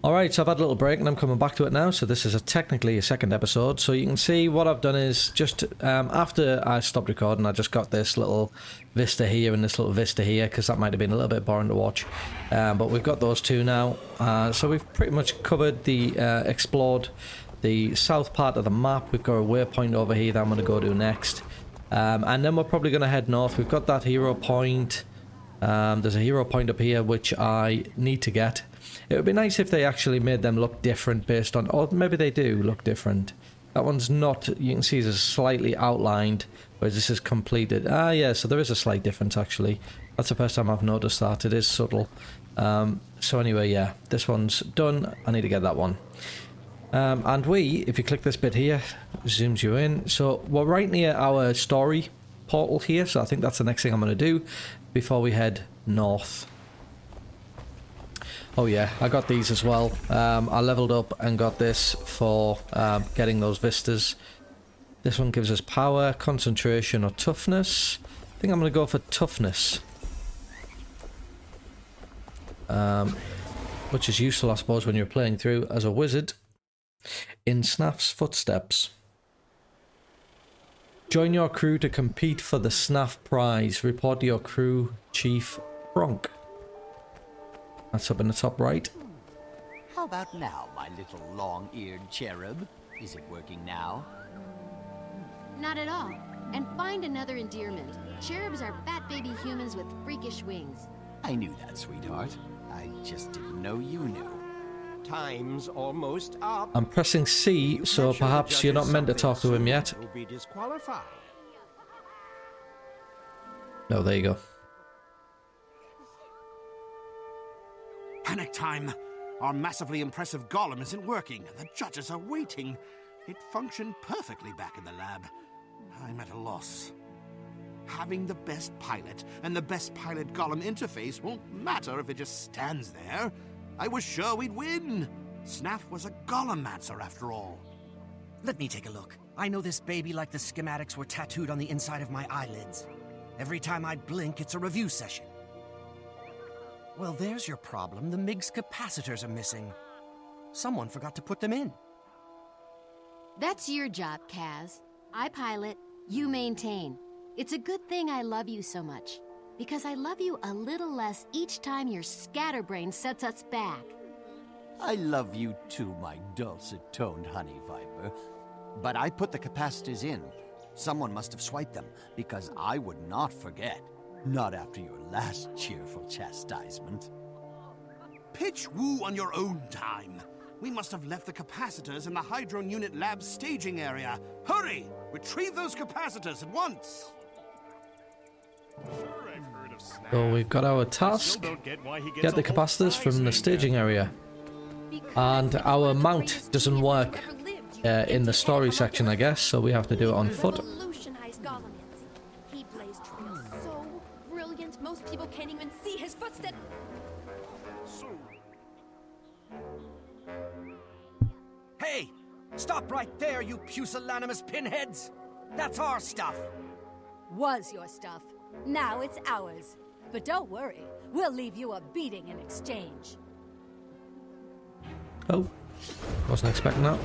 Alright, so I've had a little break and I'm coming back to it now, so this is technically a second episode. So you can see what I've done is just after I stopped recording, I just got this little vista here and this little vista here, because that might have been a little bit boring to watch. But we've got those two now, so we've pretty much covered explored the south part of the map. We've got a waypoint over here that I'm going to go to next. And then we're probably going to head north. We've got that hero point. There's a hero point up here which I need to get. It would be nice if they actually made them look different based on... Or maybe they do look different. That one's not... You can see it's slightly outlined, whereas this is completed. Ah, yeah, so there is a slight difference, actually. That's the first time I've noticed that. It is subtle. So anyway, yeah, this one's done. I need to get that one. And if you click this bit here, zooms you in. So we're right near our story portal here, so I think that's the next thing I'm going to do before we head north. Oh yeah, I got these as well. I leveled up and got this for getting those vistas. This one gives us power, concentration, or toughness. I think I'm going to go for toughness. Which is useful, I suppose, when you're playing through as a wizard. In Snaf's footsteps. Join your crew to compete for the Snaf prize. Report to your crew chief Bronk. That's up in the top right. How about now, my little long-eared cherub? Is it working now? Not at all. And find another endearment. Cherubs are fat baby humans with freakish wings. I knew that, sweetheart. I just didn't know you knew. Time's almost up. I'm pressing C, so perhaps you're not meant to talk to him yet. You'll be disqualified. No, there you go. Panic time! Our massively impressive golem isn't working. The judges are waiting. It functioned perfectly back in the lab. I'm at a loss. Having the best pilot and the best pilot golem interface won't matter if it just stands there. I was sure we'd win. Snaf was a golemancer after all. Let me take a look. I know this baby like the schematics were tattooed on the inside of my eyelids. Every time I blink, it's a review session. Well, there's your problem. The MIG's capacitors are missing. Someone forgot to put them in. That's your job, Kaz. I pilot, you maintain. It's a good thing I love you so much. Because I love you a little less each time your scatterbrain sets us back. I love you too, my dulcet-toned honey viper. But I put the capacitors in. Someone must have swiped them, because I would not forget. Not after your last cheerful chastisement. Pitch woo on your own time. We must have left the capacitors in the Hydron Unit Lab's staging area. Hurry! Retrieve those capacitors at once! So we've got our task. Get the capacitors from the staging area. And our mount doesn't work in the story section, I guess, so we have to do it on foot. Most people can't even see his footsteps. Hey! Stop right there, you pusillanimous pinheads! That's our stuff! Was your stuff. Now it's ours. But don't worry, we'll leave you a beating in exchange. Oh, wasn't expecting that.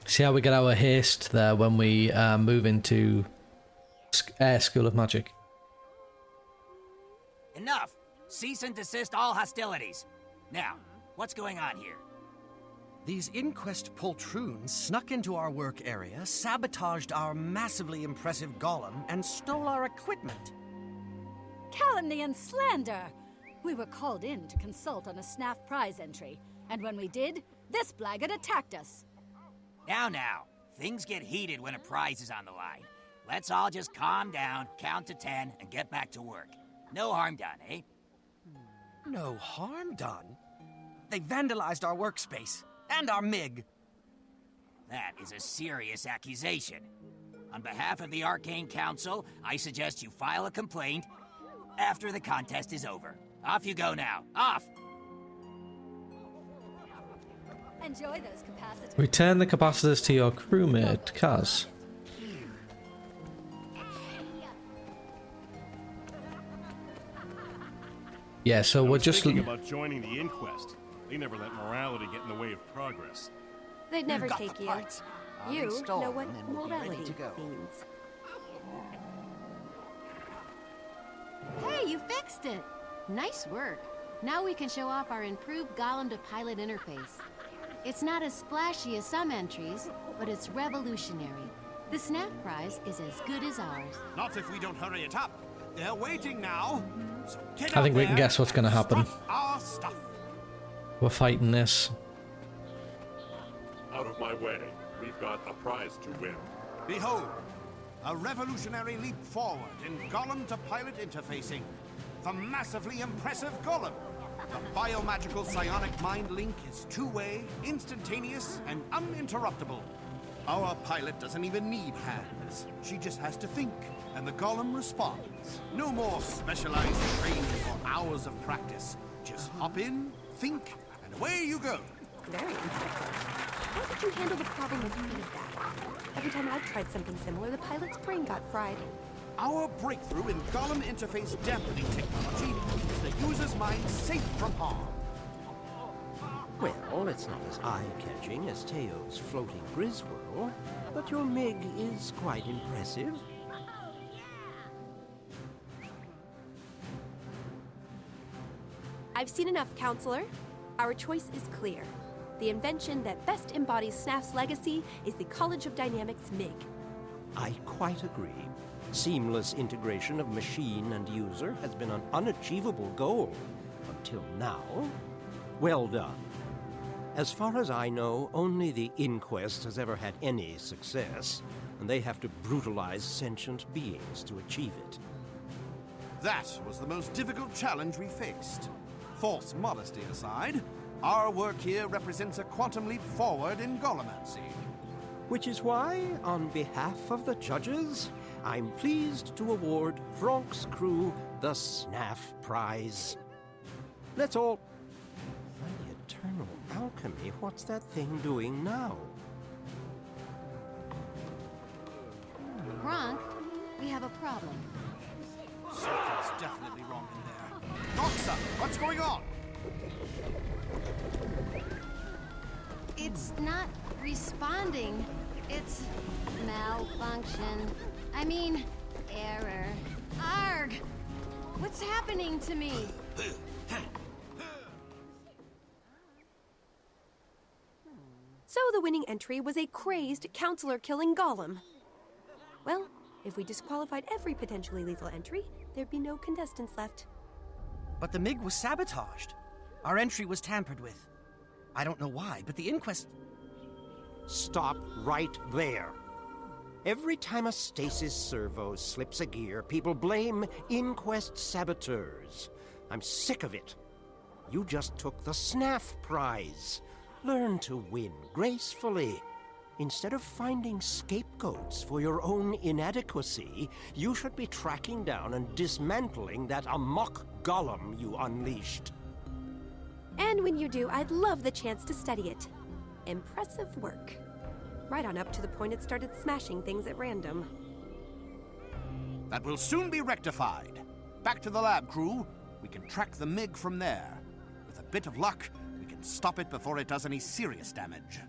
See how we get our haste there when we move into School of Magic. Enough! Cease and desist all hostilities. Now, what's going on here? These inquest poltroons snuck into our work area, sabotaged our massively impressive golem, and stole our equipment. Calumny and slander! We were called in to consult on a Snaf prize entry, and when we did, this blackguard attacked us. Now, things get heated when a prize is on the line. Let's all just calm down, count to 10, and get back to work. No harm done, eh? No harm done? They vandalized our workspace, and our MIG. That is a serious accusation. On behalf of the Arcane Council, I suggest you file a complaint after the contest is over. Off you go now. Off! Enjoy those capacitors. Return the capacitors to your crewmate, Kaz. Yeah, so we're just thinking about joining the inquest. They never let morality get in the way of progress. They'd never Got take the you. parts. I'll You install know what them and we'll be ready morality to go. means. Hey, you fixed it! Nice work. Now we can show off our improved Golem to pilot interface. It's not as splashy as some entries, but it's revolutionary. The Snap Prize is as good as ours. Not if we don't hurry it up. They're waiting now. So get I think out we can there guess what's going to and happen. strut our stuff. We're fighting this. Out of my way. We've got a prize to win. Behold, a revolutionary leap forward in Golem to pilot interfacing. The massively impressive Golem. The biomagical psionic mind link is two-way, instantaneous, and uninterruptible. Our pilot doesn't even need hands. She just has to think, and the Golem responds. No more specialized training or hours of practice. Just hop in, think, and away you go. Very impressive. How did you handle the problem with feedback? Every time I've tried something similar, the pilot's brain got fried. Our breakthrough in Golem interface dampening technology keeps the user's mind safe from harm. Well, it's not as eye-catching as Teo's floating Griswold, but your MiG is quite impressive. I've seen enough, Counselor. Our choice is clear. The invention that best embodies SNAF's legacy is the College of Dynamics MiG. I quite agree. Seamless integration of machine and user has been an unachievable goal until now. Well done. As far as I know, only the Inquest has ever had any success, and they have to brutalize sentient beings to achieve it. That was the most difficult challenge we faced. False modesty aside, our work here represents a quantum leap forward in Golemancy. Which is why, on behalf of the judges, I'm pleased to award Frank's crew the SNAF Prize. Let's all... My eternal alchemy, what's that thing doing now? Gronk, we have a problem. Something's definitely wrong in there. Doxa, what's going on? It's not responding. It's malfunction. I mean, error. Arg! What's happening to me? So the winning entry was a crazed counselor-killing golem. Well, if we disqualified every potentially lethal entry, there'd be no contestants left. But the MiG was sabotaged. Our entry was tampered with. I don't know why, but the inquest... Stop right there. Every time a stasis servo slips a gear, people blame Inquest saboteurs. I'm sick of it. You just took the SNAF Prize. Learn to win gracefully. Instead of finding scapegoats for your own inadequacy, you should be tracking down and dismantling that amok golem you unleashed. And when you do, I'd love the chance to study it. Impressive work. Right on up to the point it started smashing things at random. That will soon be rectified. Back to the lab, crew. We can track the MiG from there. With a bit of luck, we can stop it before it does any serious damage.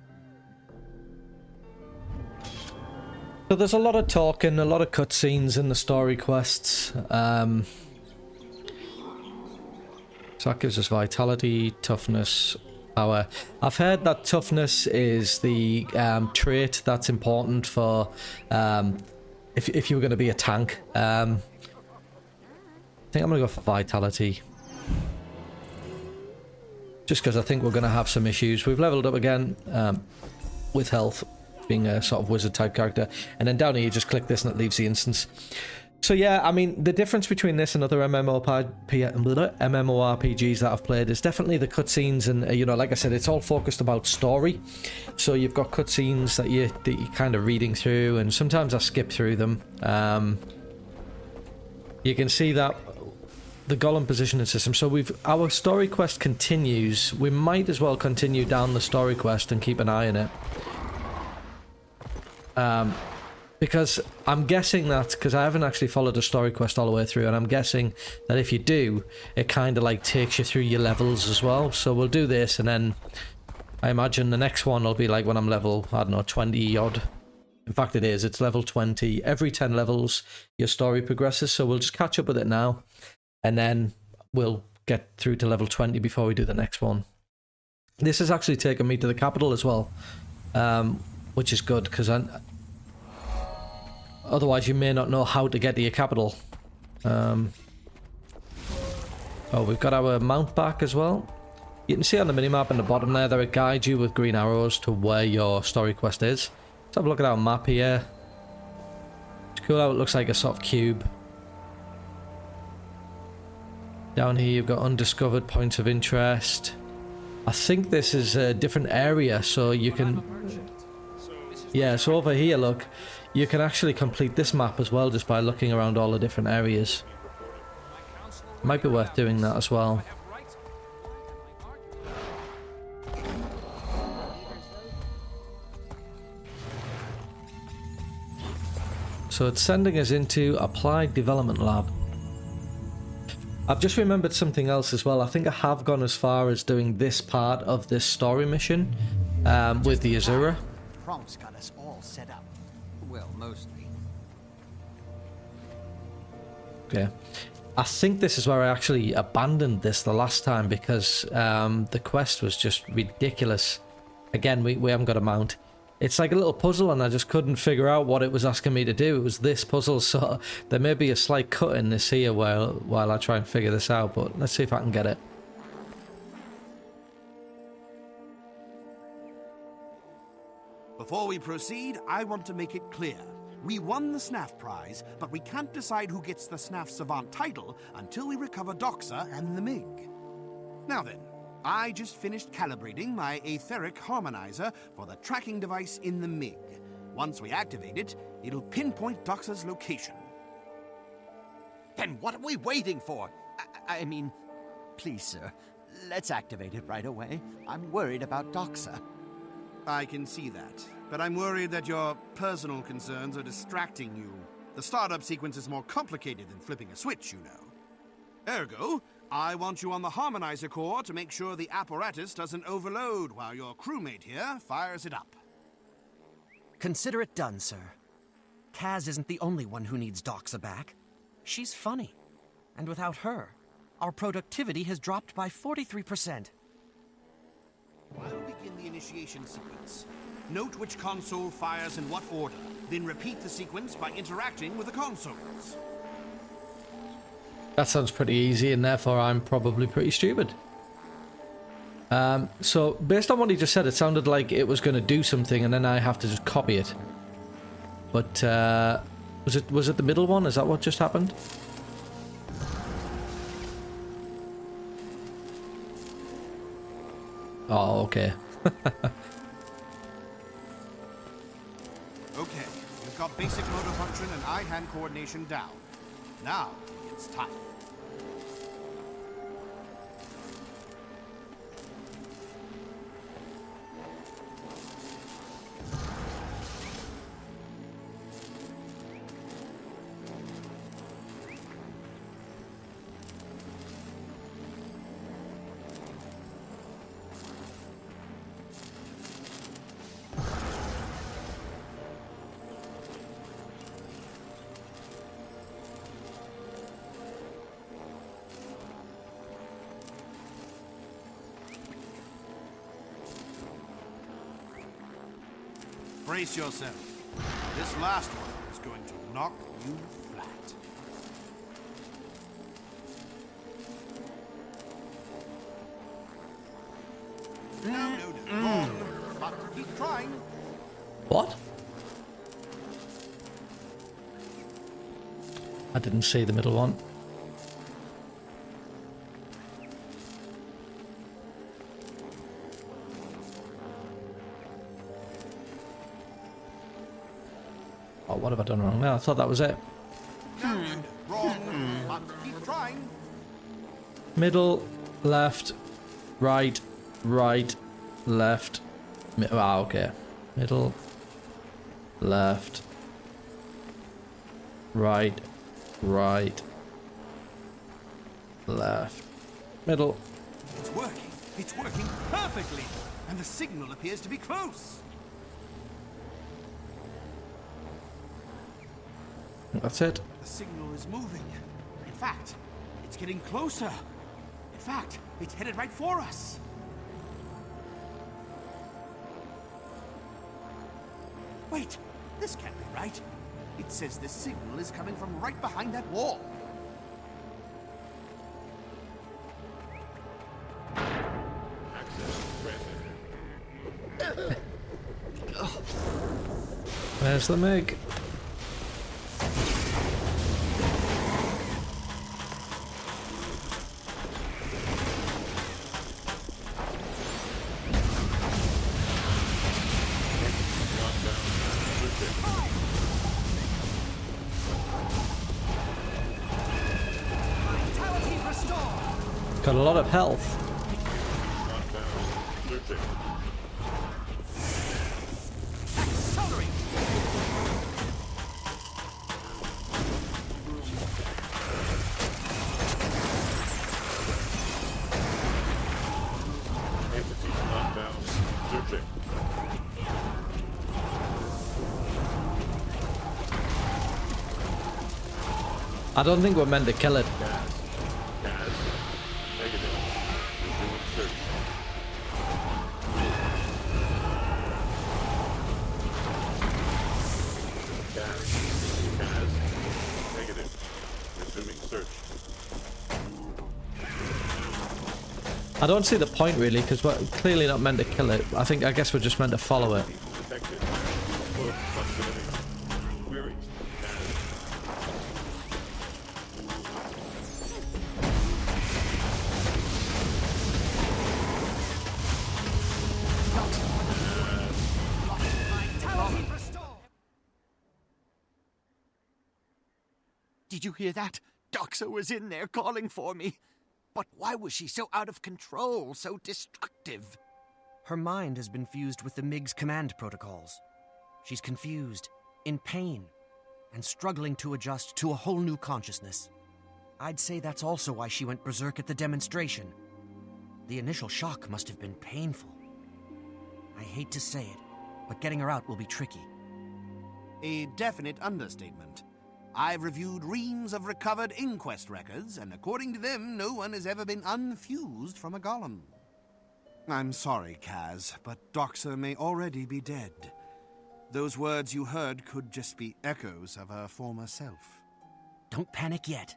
So there's a lot of talking, a lot of cutscenes in the story quests. So that gives us vitality, toughness, power. I've heard that toughness is the trait that's important for if you were going to be a tank. I think I'm going to go for vitality. Just because I think we're going to have some issues. We've leveled up again with health, being a sort of wizard type character. And then down here you just click this and it leaves the instance. So yeah, I mean, the difference between this and other MMORPGs that I've played is definitely the cutscenes, and you know, like I said, it's all focused about story. So you've got cutscenes that you're kind of reading through, and sometimes I skip through them. You can see that the golem positioning system. So our story quest continues. We might as well continue down the story quest and keep an eye on it. Because I'm guessing that, because I haven't actually followed the story quest all the way through, and I'm guessing that if you do, it kind of like takes you through your levels as well. So we'll do this, and then I imagine the next one will be like when I'm level, I don't know, 20 odd. In fact, it is. It's level 20. Every 10 levels, your story progresses. So we'll just catch up with it now, and then we'll get through to level 20 before we do the next one. This has actually taken me to the capital as well, which is good, because otherwise you may not know how to get to your capital. Oh, we've got our mount back as well. You can see on the minimap in the bottom there, it guides you with green arrows to where your story quest is. Let's have a look at our map here. It's cool how it looks like a sort of cube. Down here you've got undiscovered points of interest. I think this is a different area, so you can... Yeah, so over here, look, you can actually complete this map as well just by looking around all the different areas. Might be worth doing that as well. So it's sending us into Applied Development Lab. I've just remembered something else as well. I think I have gone as far as doing this part of this story mission with the Azura. Prompt's got us all set up. Well, mostly. Okay. I think this is where I actually abandoned this the last time because the quest was just ridiculous. Again, we haven't got a mount. It's like a little puzzle and I just couldn't figure out what it was asking me to do. It was this puzzle, so there may be a slight cut in this here while I try and figure this out, but let's see if I can get it. Before we proceed, I want to make it clear. We won the SNAF prize, but we can't decide who gets the SNAF Savant title until we recover Doxa and the MiG. Now then, I just finished calibrating my etheric harmonizer for the tracking device in the MiG. Once we activate it, it'll pinpoint Doxa's location. Then what are we waiting for? I mean, please, sir, let's activate it right away. I'm worried about Doxa. I can see that, but I'm worried that your personal concerns are distracting you. The startup sequence is more complicated than flipping a switch, you know. Ergo, I want you on the harmonizer core to make sure the apparatus doesn't overload while your crewmate here fires it up. Consider it done, sir. Kaz isn't the only one who needs Doxa back. She's funny. And without her, our productivity has dropped by 43%. I'll begin the initiation sequence. Note which console fires in what order, then repeat the sequence by interacting with the consoles. That sounds pretty easy, and therefore I'm probably pretty stupid. So, based on what he just said, it sounded like it was going to do something, and then I have to just copy it. But, was it the middle one? Is that what just happened? Oh, okay. Okay, we've got basic motor function and eye-hand coordination down. Now, it's time. Brace yourself. This last one is going to knock you flat. No, wrong. But keep trying. What? I didn't see the middle one. Oh, what have I done wrong now? I thought that was it. No, wrong. But keep trying. Middle, left, right, right, left. Ah, okay. Middle, left, right, right, left, middle. It's working. It's working perfectly. And the signal appears to be close. That's it. The signal is moving. In fact, it's getting closer. In fact, it's headed right for us. Wait, this can't be right. It says the signal is coming from right behind that wall. Where's the Meg? Got a lot of health. I don't think we're meant to kill it. I don't see the point really, because we're clearly not meant to kill it. I guess we're just meant to follow it. Did you hear that? Doxa was in there calling for me. But why was she so out of control, so destructive? Her mind has been fused with the MiG's command protocols. She's confused, in pain, and struggling to adjust to a whole new consciousness. I'd say that's also why she went berserk at the demonstration. The initial shock must have been painful. I hate to say it, but getting her out will be tricky. A definite understatement. I've reviewed reams of recovered inquest records, and according to them, no one has ever been unfused from a golem. I'm sorry, Kaz, but Doxa may already be dead. Those words you heard could just be echoes of her former self. Don't panic yet.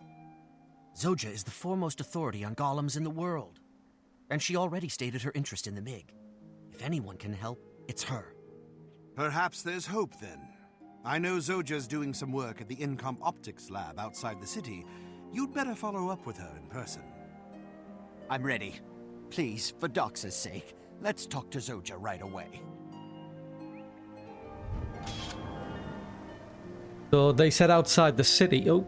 Zoja is the foremost authority on golems in the world, and she already stated her interest in the MiG. If anyone can help, it's her. Perhaps there's hope, then. I know Zoja's doing some work at the Incom Optics lab outside the city. You'd better follow up with her in person. I'm ready. Please, for Doxa's sake, let's talk to Zoja right away. So they said outside the city. Oh,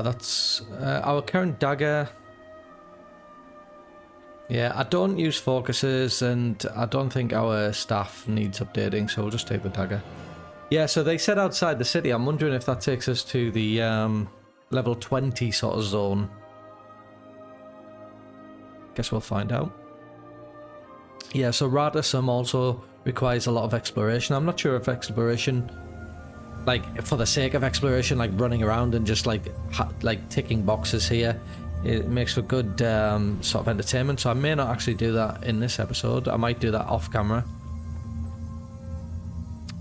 that's our current dagger. Yeah, I don't use focuses, and I don't think our staff needs updating, so we'll just take the dagger. Yeah, so they said outside the city. I'm wondering if that takes us to the level 20 sort of zone. Guess we'll find out. Yeah, so Radisson also requires a lot of exploration. I'm not sure if exploration, like for the sake of exploration, like running around and just like ticking boxes here, it makes for good sort of entertainment. So I may not actually do that in this episode. I might do that off camera.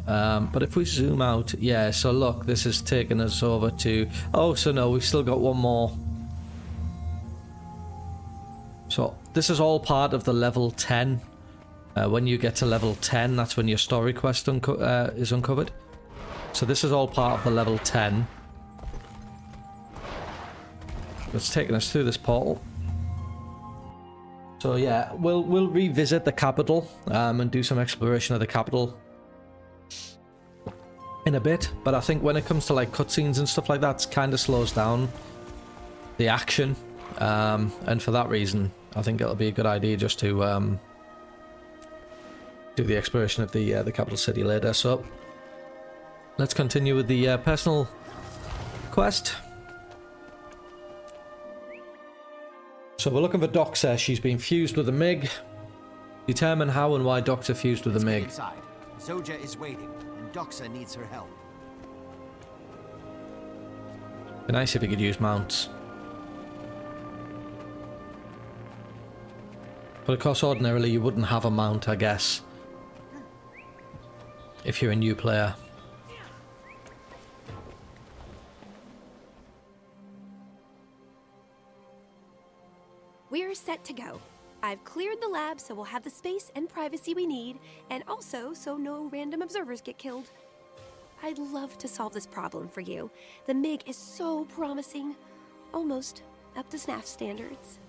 But if we zoom out, yeah, so look, this is taking us over to... Oh, so no, we've still got one more. So this is all part of the level 10. When you get to level 10, that's when your story quest is uncovered. So this is all part of the level 10. It's taking us through this portal. So yeah, we'll revisit the capital and do some exploration of the capital in a bit. But I think when it comes to like cutscenes and stuff like that, it kind of slows down. the action, and for that reason, I think it'll be a good idea just to do the exploration of the capital city later. So let's continue with the personal quest. So we're looking for Doxa. She's been fused with the MiG. Determine how and why Doxa fused with the MiG. Inside. Zoja is waiting, and Doxa needs her help. Be nice if you could use mounts. But of course, ordinarily you wouldn't have a mount, I guess, if you're a new player. We're set to go. I've cleared the lab so we'll have the space and privacy we need, and also so no random observers get killed. I'd love to solve this problem for you. The MiG is so promising. Almost up to SNAF standards.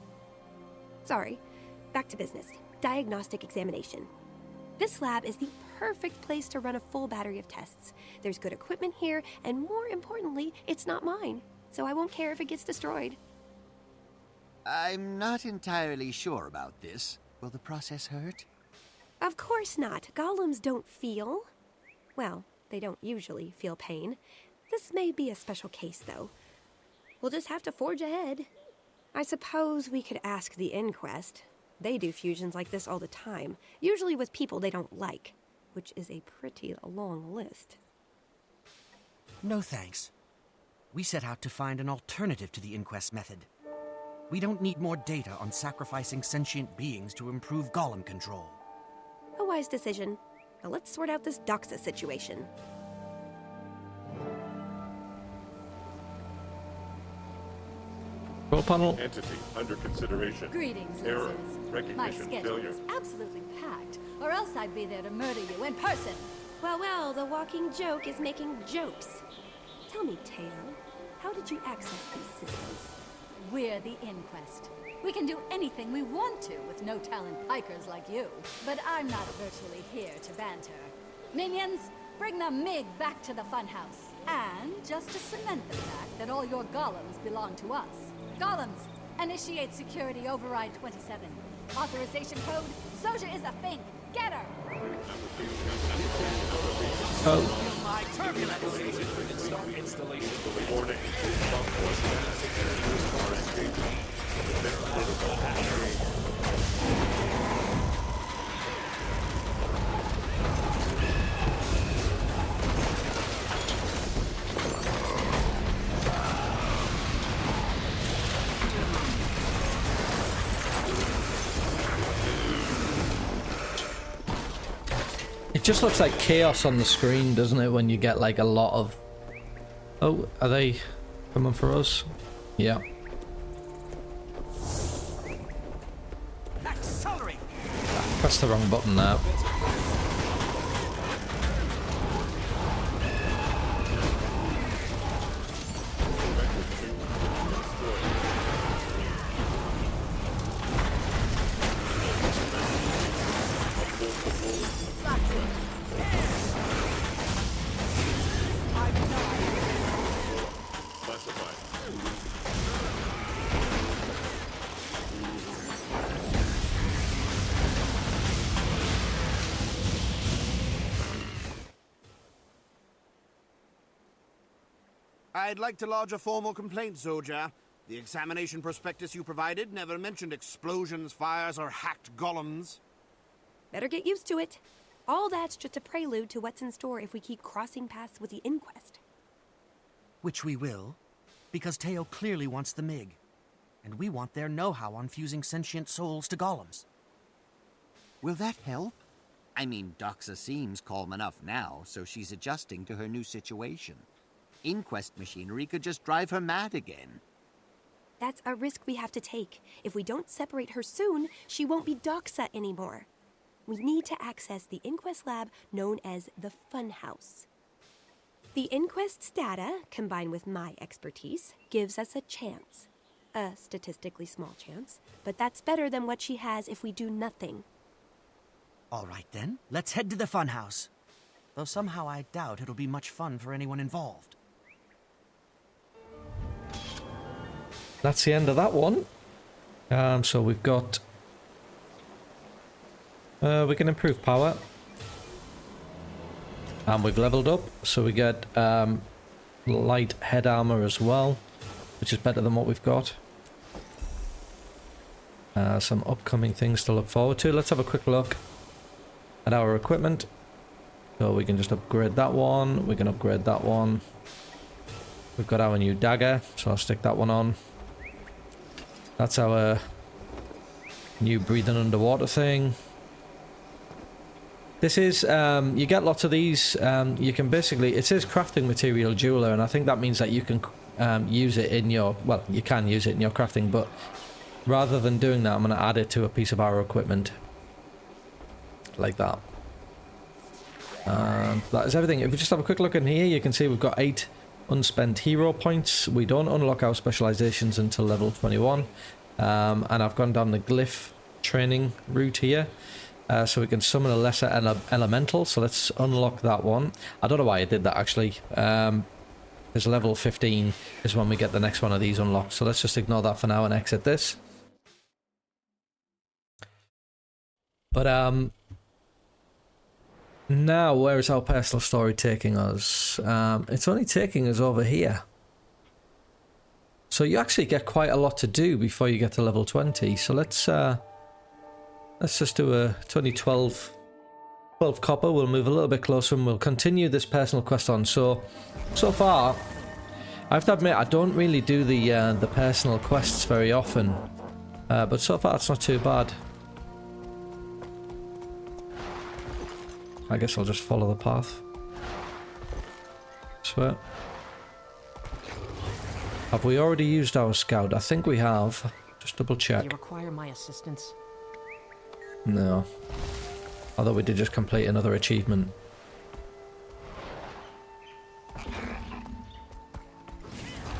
Sorry, back to business. Diagnostic examination. This lab is the perfect place to run a full battery of tests. There's good equipment here, and more importantly, it's not mine, so I won't care if it gets destroyed. I'm not entirely sure about this. Will the process hurt? Of course not. Golems don't feel. Well, they don't usually feel pain. This may be a special case, though. We'll just have to forge ahead. I suppose we could ask the Inquest. They do fusions like this all the time, usually with people they don't like, which is a pretty long list. No thanks. We set out to find an alternative to the Inquest method. We don't need more data on sacrificing sentient beings to improve golem control. A wise decision. Now let's sort out this Doxa situation. Control panel. Entity under consideration. Greetings, Error. losers. My Recognition schedule failure. is absolutely packed, or else I'd be there to murder you in person. Well, the walking joke is making jokes. Tell me, Teo, how did you access these systems? We're the Inquest. We can do anything we want to with no-talent pikers like you. But I'm not virtually here to banter. Minions, bring the MiG back to the funhouse. And just to cement the fact that all your golems belong to us. Golems, initiate security override 27. Authorization code, Zoja is a fink. Get her! Oh. My turbulence! Warning. It just looks like chaos on the screen, doesn't it, when you get like a lot of... Oh, are they coming for us? Yeah. Accelerate! Press the wrong button now. I'd like to lodge a formal complaint, Zoja. The examination prospectus you provided never mentioned explosions, fires, or hacked golems. Better get used to it. All that's just a prelude to what's in store if we keep crossing paths with the Inquest. Which we will, because Teo clearly wants the MiG. And we want their know-how on fusing sentient souls to golems. Will that help? I mean, Doxa seems calm enough now, so she's adjusting to her new situation. Inquest machinery could just drive her mad again. That's a risk we have to take. If we don't separate her soon, she won't be Doxa anymore. We need to access the Inquest lab known as the Funhouse. The Inquest's data, combined with my expertise, gives us a chance. A statistically small chance, but that's better than what she has if we do nothing. All right then, let's head to the funhouse. Though somehow I doubt it'll be much fun for anyone involved. that's the end of that one. So we've got... we can improve power. And we've leveled up, so we get light head armor as well, which is better than what we've got. Some upcoming things to look forward to. Let's have a quick look at our equipment. So we can just upgrade that one, we can upgrade that one. We've got our new dagger, so I'll stick that one on. That's our new breathing underwater thing. This is, you get lots of these, you can basically, it says crafting material jeweler, and I think that means that you can use it in your, well, you can use it in your crafting, but rather than doing that, I'm going to add it to a piece of our equipment. Like that. And that is everything. If we just have a quick look in here, you can see we've got 8 unspent hero points. We don't unlock our specializations until level 21. And I've gone down the glyph training route here. So we can summon a lesser elemental. So let's unlock that one. I don't know why I did that actually. Because level 15 is when we get the next one of these unlocked. So let's just ignore that for now and exit this. But now, where is our personal story taking us? It's only taking us over here. So you actually get quite a lot to do before you get to level 20. So let's just do a 12 copper. We'll move a little bit closer and we'll continue this personal quest on. So far, I have to admit, I don't really do the personal quests very often. But so far, it's not too bad. I guess I'll just follow the path. Swear. Have we already used our scout? I think we have. Just double check. Do you require my assistance? No. Although we did just complete another achievement.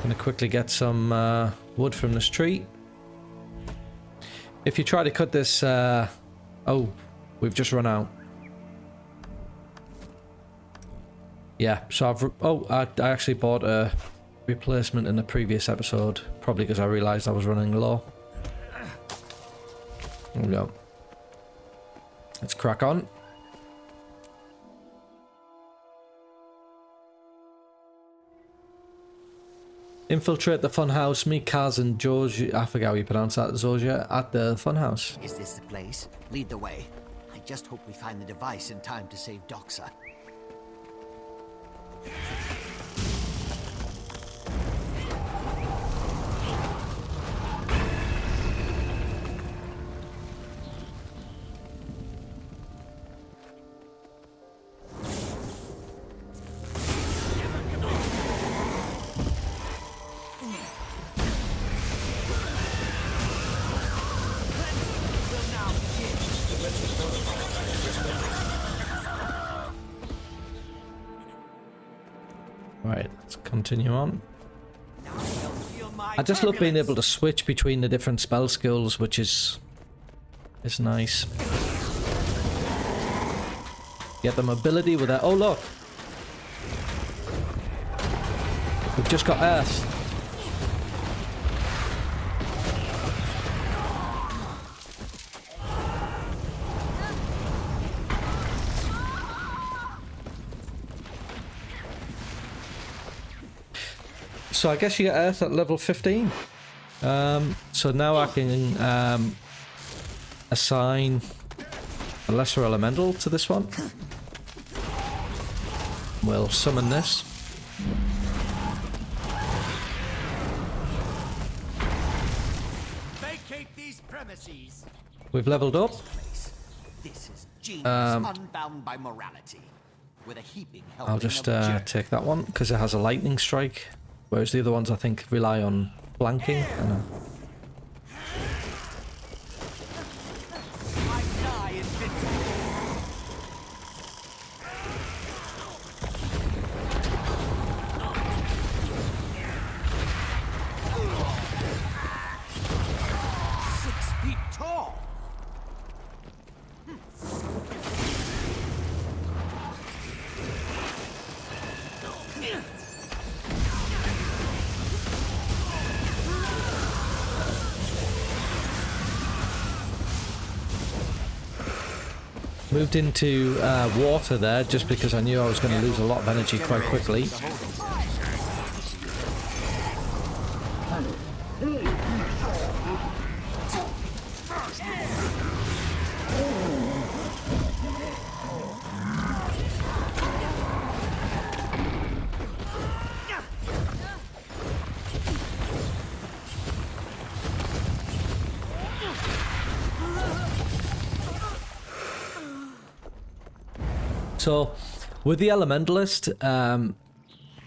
Gonna quickly get some wood from this tree. If you try to cut this... oh, we've just run out. Yeah, so I actually bought a replacement in the previous episode, probably because I realised I was running low. There we go. Let's crack on. Infiltrate the funhouse, meet Kaz and George, I forget how you pronounce that, Zozia, at the funhouse. Is this the place? Lead the way. I just hope we find the device in time to save Doxa. Right, let's continue on. I just love being able to switch between the different spell skills, which is nice. Get the mobility with that. Oh look, we've just got Earth. So I guess you get Earth at level 15. So now I can assign a lesser elemental to this one. We'll summon this. Vacate these premises. We've leveled up. This is genius, unbound by morality. With a heaping helping I'll just of take that one because it has a lightning strike. Whereas the other ones, I think, rely on flanking. I know. Moved into water there just because I knew I was going to lose a lot of energy quite quickly. So, with the Elementalist,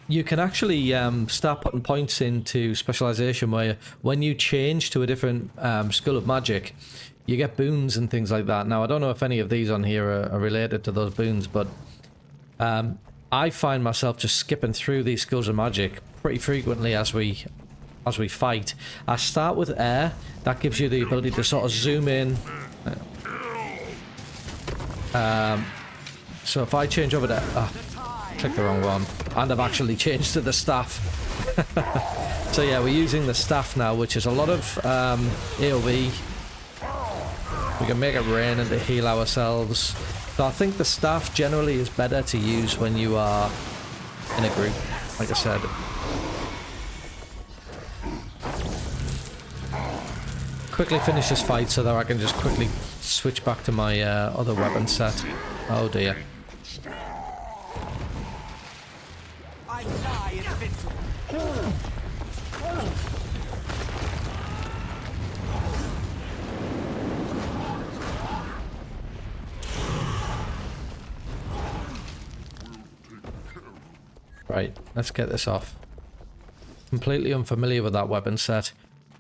you can actually start putting points into specialization where when you change to a different skill of magic, you get boons and things like that. Now, I don't know if any of these on here are related to those boons, but I find myself just skipping through these skills of magic pretty frequently as we fight. I start with air. That gives you the ability to sort of zoom in. So if I change over to... click the wrong one. And I've actually changed to the staff. So yeah, we're using the staff now, which is a lot of AoE. We can make it rain and to heal ourselves. So I think the staff generally is better to use when you are in a group, like I said. Quickly finish this fight so that I can just quickly switch back to my other weapon set. Oh dear. Right, let's get this off. Completely unfamiliar with that weapon set.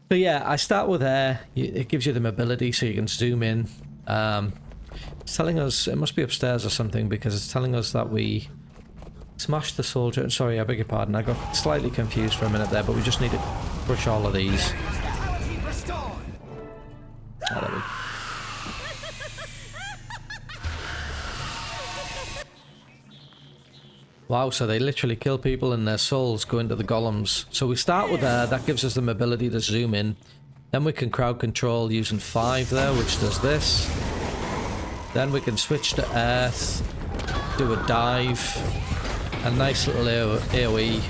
So yeah, I start with air. It gives you the mobility so you can zoom in. It's telling us, it must be upstairs or something, because it's telling us that we smashed the soldier. Sorry, I beg your pardon. I got slightly confused for a minute there, but we just need to crush all of these. Oh, there we go. Wow, so they literally kill people and their souls go into the golems. So we start with there, that gives us the ability to zoom in. Then we can crowd control using 5 there, which does this. Then we can switch to earth, do a dive, a nice little AoE.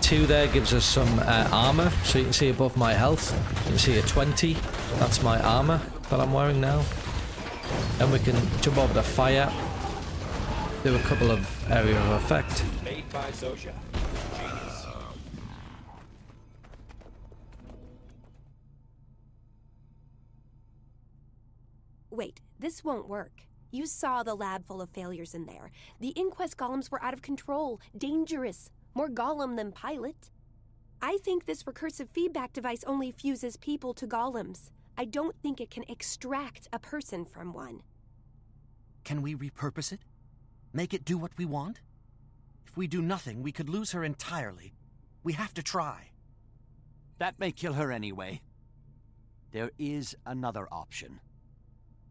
2 there gives us some armor, so you can see above my health, you can see a 20. That's my armor that I'm wearing now. Then we can jump over to fire. Do a couple of area of effect. Made by Zosha. Genius. Wait, this won't work. You saw the lab full of failures in there. The Inquest golems were out of control, dangerous, more golem than pilot. I think this recursive feedback device only fuses people to golems. I don't think it can extract a person from one. Can we repurpose it? Make it do what we want? If we do nothing, we could lose her entirely. We have to try. That may kill her anyway. There is another option.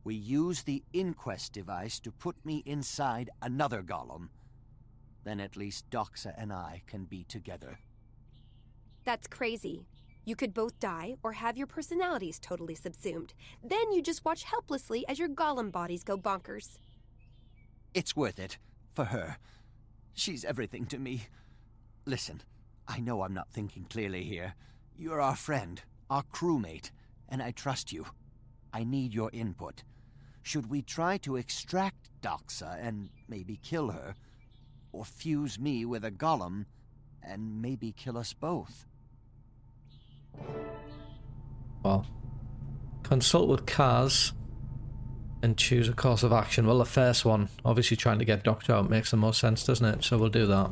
We use the Inquest device to put me inside another golem. Then at least Doxa and I can be together. That's crazy. You could both die or have your personalities totally subsumed. Then you just watch helplessly as your golem bodies go bonkers. It's worth it. For her. She's everything to me. Listen, I know I'm not thinking clearly here. You're our friend, our crewmate, and I trust you. I need your input. Should we try to extract Doxa and maybe kill her? Or fuse me with a golem and maybe kill us both? Well, consult with Kaz and choose a course of action. Well, the first one, obviously trying to get Doctor out makes the most sense, doesn't it? So we'll do that.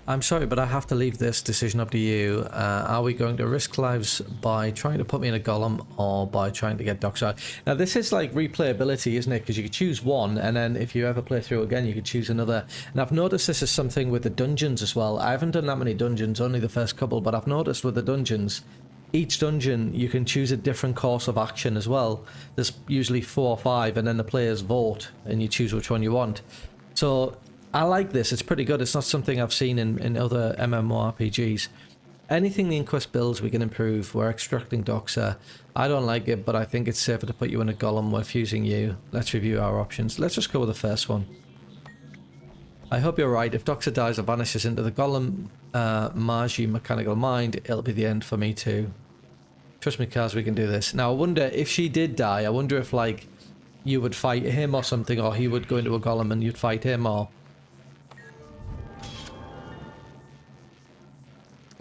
I'm sorry, but I have to leave this decision up to you. Are we going to risk lives by trying to put me in a golem or by trying to get Doctor out? Now, this is like replayability, isn't it? Because you could choose one, and then if you ever play through again, you could choose another. And I've noticed this is something with the dungeons as well. I haven't done that many dungeons, only the first couple, but I've noticed with the dungeons, each dungeon you can choose a different course of action as well. There's usually 4 or 5, and then the players vote and you choose which one you want. So I like this. It's pretty good. It's not something I've seen in other MMORPGs. Anything the Inquest builds, we can improve. We're extracting Doxa. I don't like it, but I think it's safer to put you in a Golem. We're fusing you. Let's review our options. Let's just go with the first one. I hope you're right. If Doxa dies or vanishes into the Golem Magi mechanical mind, it'll be the end for me too. Trust me, Kaz, we can do this. Now, I wonder if she did die, I wonder if, like, you would fight him or something, or he would go into a Golem and you'd fight him, or...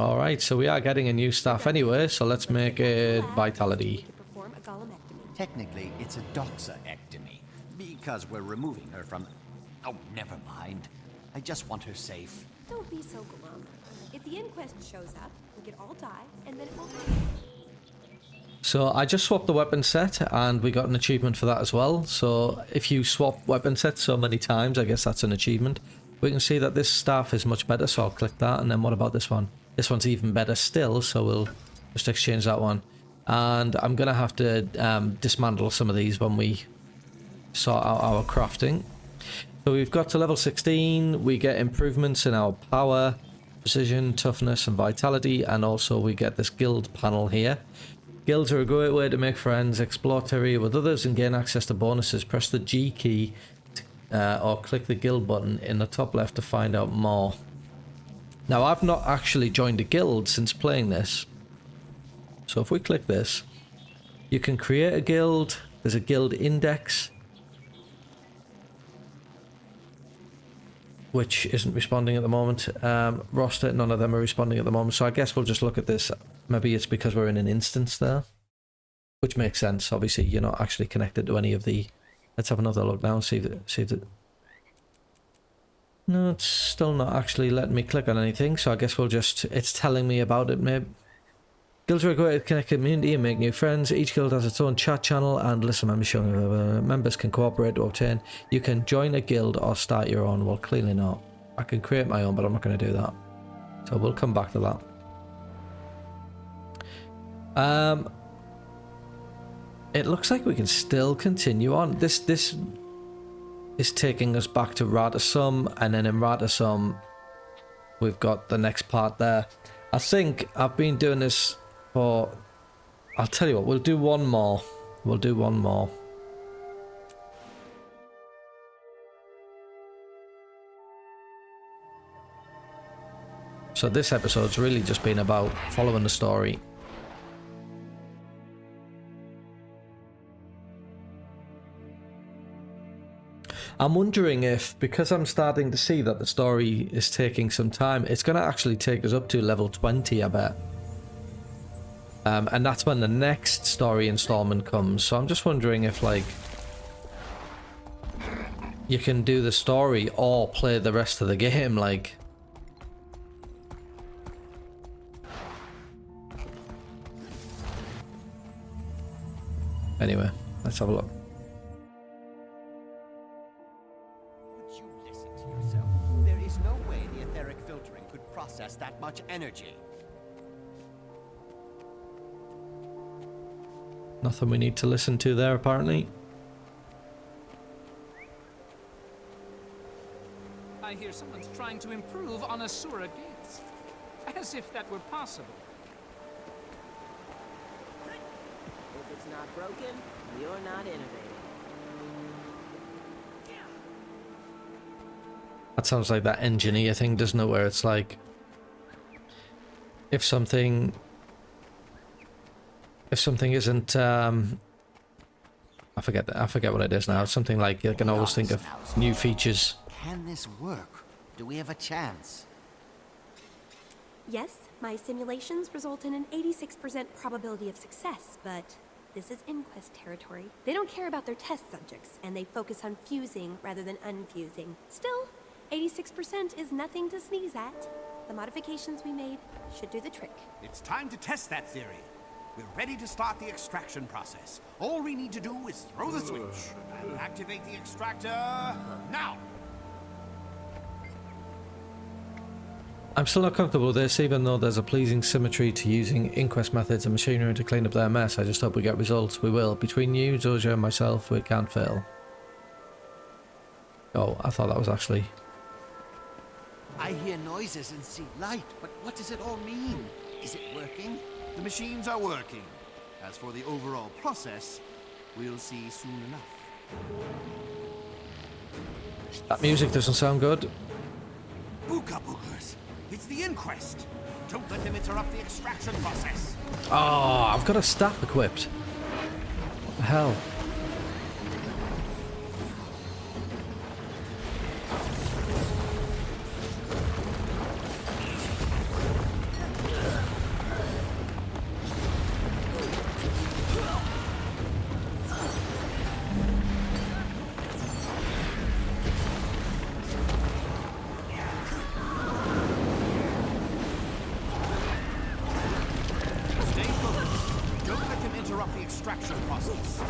Alright, so we are getting a new staff anyway, so let's make it Vitality. Technically, it's a doxa-ectomy, because we're removing her from... Oh, never mind. I just want her safe. Don't be so glum. If the Inquest shows up, we could all die, and then it won't happen. So I just swapped the weapon set, and we got an achievement for that as well. So if you swap weapon sets so many times, I guess that's an achievement. We can see that this staff is much better, so I'll click that. And then what about this one? This one's even better still, so we'll just exchange that one. And I'm going to have to dismantle some of these when we sort out our crafting. So we've got to level 16, we get improvements in our power, precision, toughness and vitality, and also we get this guild panel here. Guilds are a great way to make friends, explore territory with others and gain access to bonuses. Press the G key or click the guild button in the top left to find out more. Now I've not actually joined a guild since playing this. So if we click this, you can create a guild, there's a guild index, which isn't responding at the moment. Roster, none of them are responding at the moment. So I guess we'll just look at this. Maybe it's because we're in an instance there. Which makes sense. Obviously, you're not actually connected to any of the... Let's have another look now and see if the... No, it's still not actually letting me click on anything. So I guess we'll just... It's telling me about it, maybe. Guilds are a great way to connect community and make new friends. Each guild has its own chat channel and list of members. Members can cooperate to obtain. You can join a guild or start your own. Well, clearly not. I can create my own, but I'm not going to do that. So we'll come back to that. It looks like we can still continue on. This is taking us back to Ratasum, and then in Ratasum, we've got the next part there. I think I've been doing this for... I'll tell you what, we'll do one more. We'll do one more. So this episode's really just been about following the story. I'm wondering if, because I'm starting to see that the story is taking some time, it's going to actually take us up to level 20, I bet. And that's when the next story installment comes. So I'm just wondering if, like, you can do the story or play the rest of the game, like... Anyway, let's have a look. Would you listen to yourself? There is no way the etheric filtering could process that much energy. Nothing we need to listen to there, apparently. I hear someone's trying to improve on Asura gates. As if that were possible. If it's not broken, you're not innovating. That sounds like that engineer thing, doesn't it? Where it's like, if something isn't, I forget what it is now. It's something like you can always think of new features. Can this work? Do we have a chance? Yes, my simulations result in an 86% probability of success, but this is Inquest territory. They don't care about their test subjects, and they focus on fusing rather than unfusing. Still, 86% is nothing to sneeze at. The modifications we made should do the trick. It's time to test that theory. We're ready to start the extraction process. All we need to do is throw the switch and activate the extractor now. I'm still not comfortable with this, even though there's a pleasing symmetry to using Inquest methods and machinery to clean up their mess. I just hope we get results. We will. Between you, Zosha, and myself, we can't fail. Oh, I thought that was actually... I hear noises and see light, but what does it all mean? Is it working? The machines are working. As for the overall process, we'll see soon enough. That music doesn't sound good. Booga boogers! It's the inquest! Don't let them interrupt the extraction process! Oh, I've got a staff equipped. What the hell? Stay focused. Don't let them interrupt the extraction process.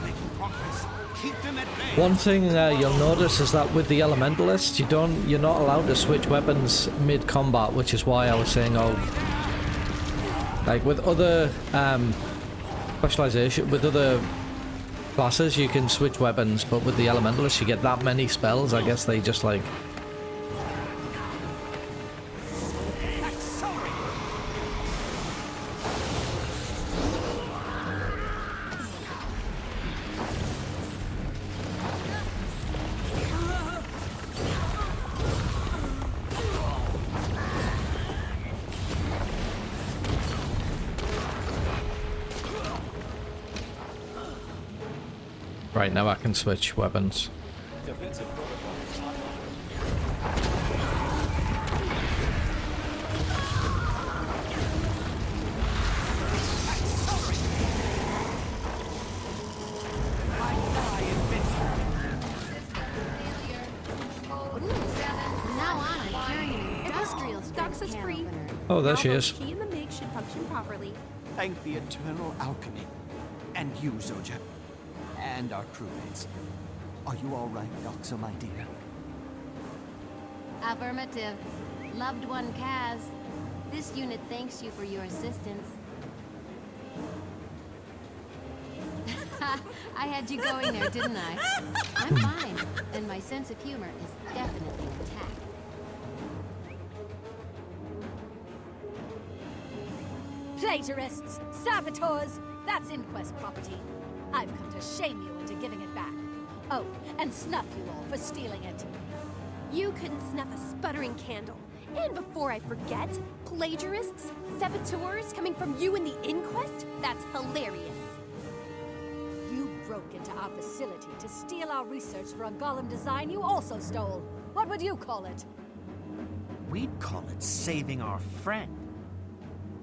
Making progress. Keep them at bay. One thing you'll notice is that with the Elementalist, you're not allowed to switch weapons mid-combat, which is why I was saying, oh, like with other specialization, with other classes, you can switch weapons, but with the Elementalist, you get that many spells. I guess they just like. Right, now I can switch weapons. Defensive protocols. Now on, I'm carrying an industrial Doxa's free. Oh, there Now she both is. She and the MiG should function properly. Thank the eternal alchemy. And you, Zoja. And our crewmates. Are you all right, Doxa, my dear? Affirmative. Loved one Kaz. This unit thanks you for your assistance. I had you going there, didn't I? I'm fine, and my sense of humor is definitely intact. Plagiarists! Saboteurs! That's Inquest property. I've come to shame you into giving it back. Oh, and snuff you all for stealing it. You couldn't snuff a sputtering candle. And before I forget, plagiarists, saboteurs coming from you in the inquest? That's hilarious. You broke into our facility to steal our research for a golem design you also stole. What would you call it? We'd call it saving our friend.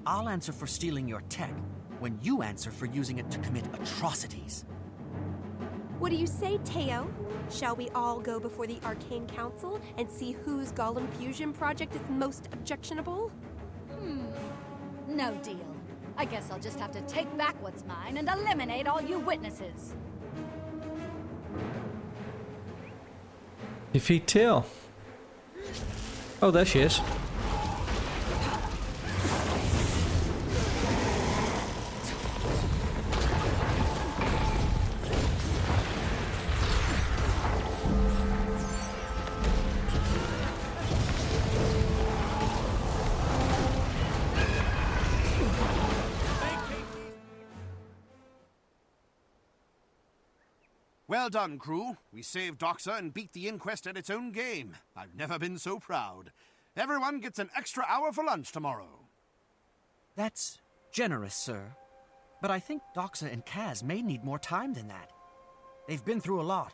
I'll answer for stealing your tech, when you answer for using it to commit atrocities. What do you say, Teo? Shall we all go before the Arcane Council and see whose Golem Fusion project is most objectionable? No deal. I guess I'll just have to take back what's mine and eliminate all you witnesses. Defeat Tail. Oh, there she is. Well done, crew. We saved Doxa and beat the inquest at its own game. I've never been so proud. Everyone gets an extra hour for lunch tomorrow. That's generous, sir. But I think Doxa and Kaz may need more time than that. They've been through a lot.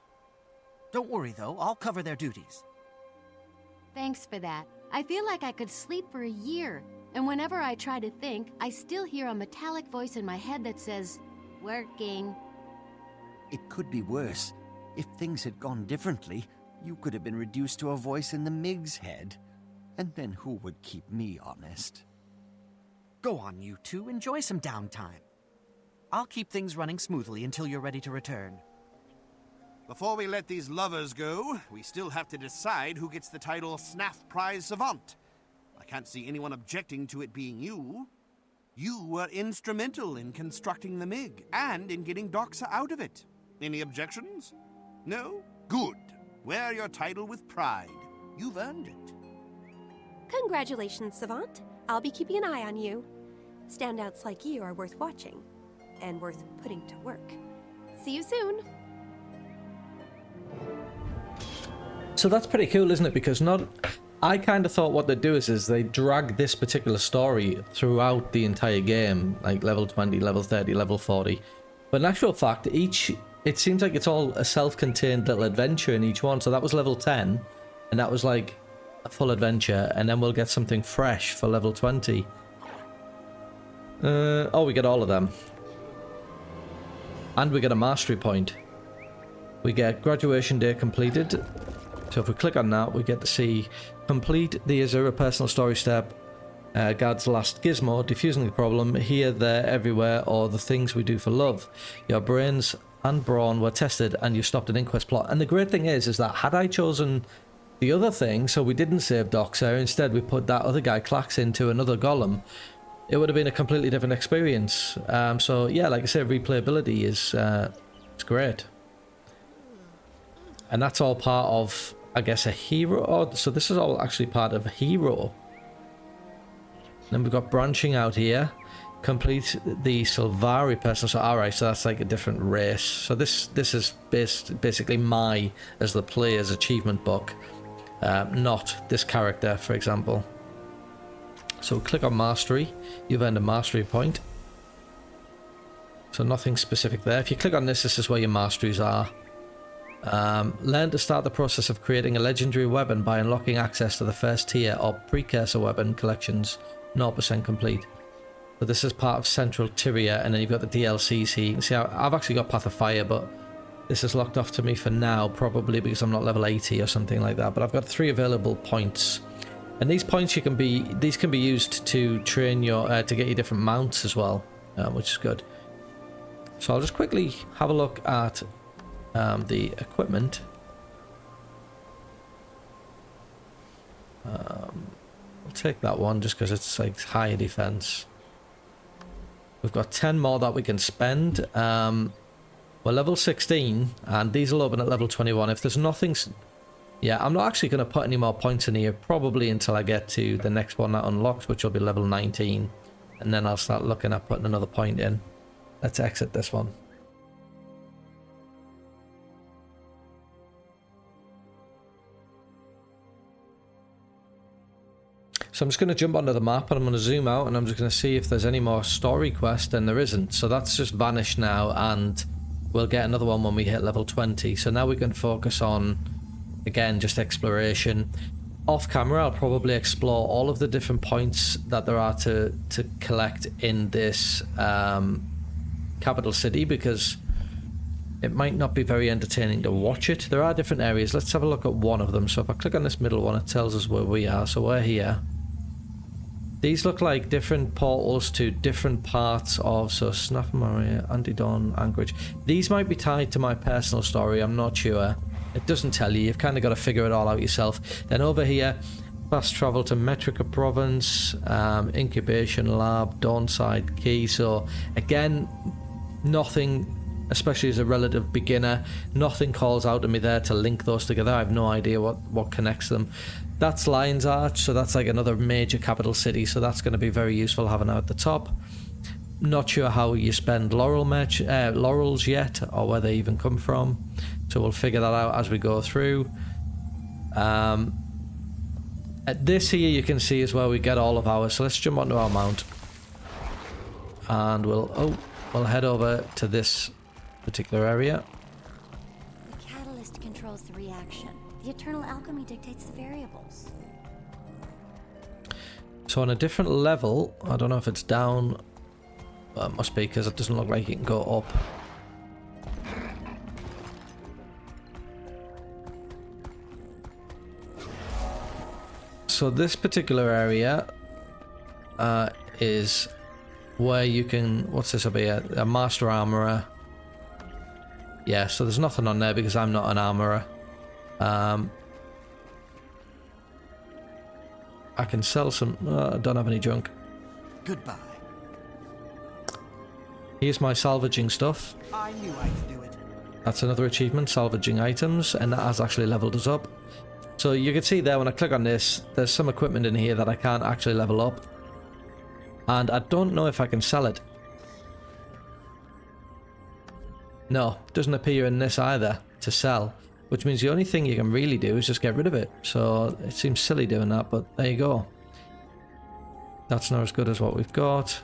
Don't worry, though. I'll cover their duties. Thanks for that. I feel like I could sleep for a year. And whenever I try to think, I still hear a metallic voice in my head that says, "Working." It could be worse. If things had gone differently, you could have been reduced to a voice in the MiG's head. And then who would keep me honest? Go on, you two. Enjoy some downtime. I'll keep things running smoothly until you're ready to return. Before we let these lovers go, we still have to decide who gets the title Snaff Prize Savant. I can't see anyone objecting to it being you. You were instrumental in constructing the MiG and in getting Doxa out of it. Any objections? No? Good. Wear your title with pride. You've earned it. Congratulations, Savant. I'll be keeping an eye on you. Standouts like you are worth watching and worth putting to work. See you soon. So that's pretty cool, isn't it? Because I kind of thought what they'd do is they drag this particular story throughout the entire game, like level 20, level 30, level 40. But in actual fact, it seems like it's all a self-contained little adventure in each one. So that was level 10, and that was like a full adventure, and then we'll get something fresh for level 20. Oh, we get all of them. And we get a mastery point. We get graduation day completed. So if we click on that, we get to see complete the Azura personal story step, Guard's last gizmo, diffusing the problem, here, there, everywhere, or the things we do for love. Your brains and brawn were tested and you stopped an inquest plot. And the great thing is that had I chosen the other thing, so we didn't save Doxa, instead we put that other guy Clax into another golem, it would have been a completely different experience. So yeah, like I said, replayability is it's great. And that's all part of, I guess, a hero. Oh, so this is all actually part of a hero. Then we've got branching out here. Complete the Sylvari person. So alright, so that's like a different race. So this is basically my, as the player's achievement book. Not this character, for example. So click on mastery. You've earned a mastery point. So nothing specific there. If you click on this, this is where your masteries are. Learn to start the process of creating a legendary weapon by unlocking access to the first tier or precursor weapon collections. 0% complete. So this is part of Central Tyria, and then you've got the DLCs here. You can see I've actually got Path of Fire, but this is locked off to me for now, probably because I'm not level 80 or something like that. But I've got 3 available points, and these points can be used to train your to get your different mounts as well, which is good. So I'll just quickly have a look at the equipment. I'll take that one just because it's like higher defense. We've got 10 more that we can spend. We're level 16 and these will open at level 21. If there's nothing, yeah, I'm not actually going to put any more points in here probably until I get to the next one that unlocks, which will be level 19, and then I'll start looking at putting another point in. Let's exit this one. So I'm just going to jump onto the map and I'm going to zoom out and I'm just going to see if there's any more story quest, and there isn't. So that's just vanished now, and we'll get another one when we hit level 20. So now we can focus on, again, just exploration. Off camera, I'll probably explore all of the different points that there are to collect in this capital city, because it might not be very entertaining to watch it. There are different areas. Let's have a look at one of them. So if I click on this middle one, it tells us where we are. So we're here. These look like different portals to different parts of, so Snaffamaria, Anti-Dawn, Anchorage. These might be tied to my personal story, I'm not sure. It doesn't tell you, you've kind of got to figure it all out yourself. Then over here, fast travel to Metrica Province, Incubation Lab, Dawnside Key. So again, nothing, especially as a relative beginner, nothing calls out to me there to link those together. I have no idea what connects them. That's Lion's Arch, so that's like another major capital city, so that's going to be very useful having out at the top. Not sure how you spend laurels yet, or where they even come from, so we'll figure that out as we go through. At this here you can see is where we get all of ours, so let's jump onto our mount. And we'll head over to this particular area. The catalyst controls the reaction. The eternal alchemy dictates the variables. So on a different level, I don't know if it's down, but it must be, because it doesn't look like it can go up. So this particular area is where you can, what's this up here, a master armorer. Yeah, so there's nothing on there because I'm not an armorer. I can sell some, I don't have any junk. Goodbye. Here's my salvaging stuff. I knew I could do it. That's another achievement, salvaging items, and that has actually leveled us up. So you can see there when I click on this, there's some equipment in here that I can't actually level up. And I don't know if I can sell it. No, doesn't appear in this either to sell, which means the only thing you can really do is just get rid of it. So it seems silly doing that, but there you go. That's not as good as what we've got.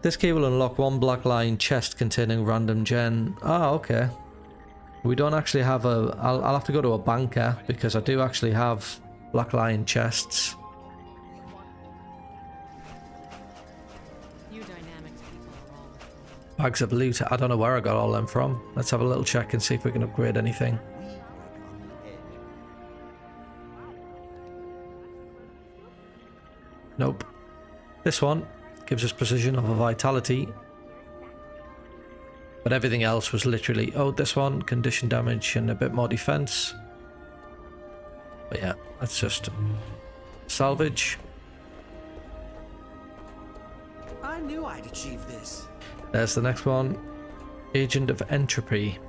This key will unlock one black line chest containing random gen. Ah, okay. We don't actually have a... I'll have to go to a banker because I do actually have black line chests. Bags of loot. I don't know where I got all them from. Let's have a little check and see if we can upgrade anything. Nope. This one gives us precision of a vitality. But everything else was literally... Oh, this one, condition damage and a bit more defense. But yeah, let's just salvage. I knew I'd achieve this. There's the next one. Agent of Entropy.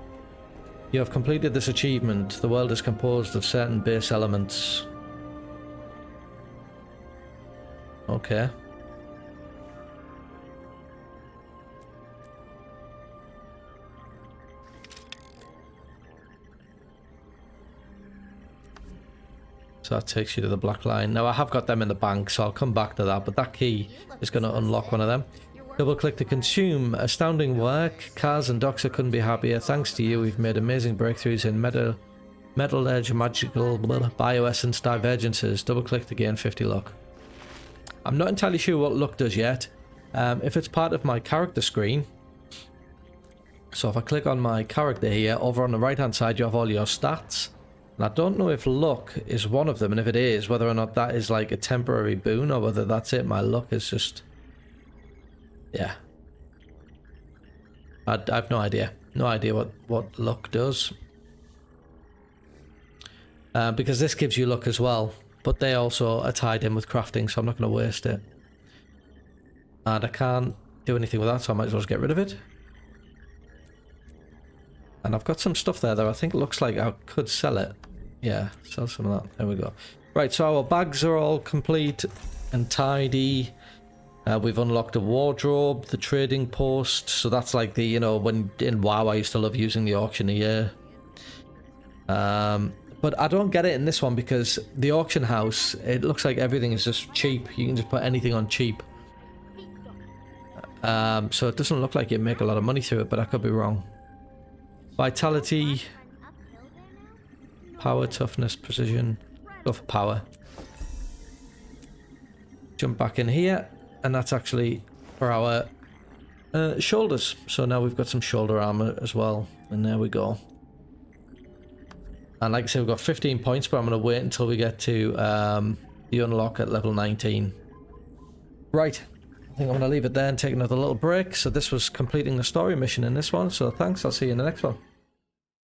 You have completed this achievement. The world is composed of certain base elements. Okay. So that takes you to the black line. Now I have got them in the bank, so I'll come back to that, but that key is going to unlock one of them. Double click to consume. Astounding work. Kaz and Doxa couldn't be happier. Thanks to you, we've made amazing breakthroughs in metal edge, magical bioessence divergences. Double click to gain 50 luck. I'm not entirely sure what luck does yet. If it's part of my character screen. So if I click on my character here, over on the right hand side you have all your stats. And I don't know if luck is one of them, and if it is, whether or not that is like a temporary boon or whether that's it. My luck is just... Yeah. I have no idea. No idea what luck does. Because this gives you luck as well. But they also are tied in with crafting, so I'm not going to waste it. And I can't do anything with that, so I might as well just get rid of it. And I've got some stuff there that I think looks like I could sell it. Yeah, sell some of that. There we go. Right, so our bags are all complete and tidy. We've unlocked a wardrobe, the trading post. So that's like the, you know, when in WoW I used to love using the auctioneer. But I don't get it in this one because the auction house, it looks like everything is just cheap. You can just put anything on cheap. So it doesn't look like you make a lot of money through it, but I could be wrong. Vitality, power, toughness, precision. Go for power. Jump back in here, and that's actually for our shoulders. So now we've got some shoulder armor as well, and there we go. And like I said, we've got 15 points, but I'm going to wait until we get to the unlock at level 19. Right. I think I'm going to leave it there and take another little break. So this was completing the story mission in this one. So thanks. I'll see you in the next one.